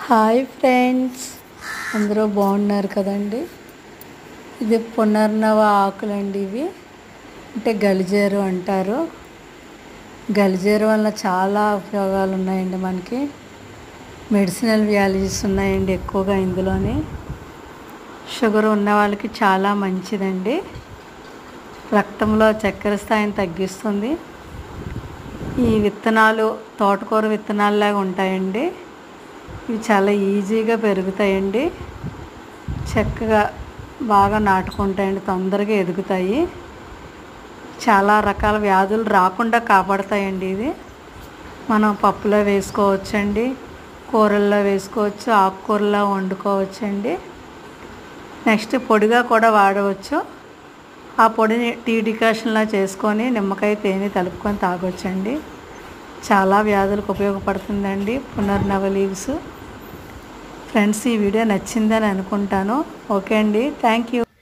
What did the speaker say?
Hi friends, అందరూ బాగున్నారు కదండి. ఇది పునర్నవ ఆకులండి. ఇవి అంటే గలిజేరు అంటారు. గలిజేరు వల్ల చాలా ఉపయోగాలు ఉన్నాయండి. మనకి మెడిసినల్ వాల్యూస్ ఉన్నాయండి ఎక్కువగా ఇందులోని. షుగర్ ఉన్న వాళ్ళకి చాలా మంచిదండి. రక్తంలో చక్కెర స్థాయిని తగ్గిస్తుంది. ఈ విత్తనాలు తోటకూర విత్తనాలలాగా ఉంటాయండి. ఇవి చాలా ఈజీగా పెరుగుతాయండి. చక్కగా బాగా నాటుకుంటాయండి, తొందరగా ఎదుగుతాయి. చాలా రకాల వ్యాధులు రాకుండా కాపాడుతాయండి. ఇది మనం పప్పులో వేసుకోవచ్చండి, కూరల్లో వేసుకోవచ్చు, ఆకుకూరలో వండుకోవచ్చండి. నెక్స్ట్ పొడిగా కూడా వాడవచ్చు. ఆ పొడిని టీ డికాషన్లా చేసుకొని నిమ్మకాయ తేనె కలుపుకొని తాగొచ్చండి. చాలా వ్యాధులకు ఉపయోగపడుతుందండి పునర్నవ లీవ్స్. ఫ్రెండ్స్, ఈ వీడియో నచ్చిందని అనుకుంటాను. ఓకే అండి, థ్యాంక్ యూ.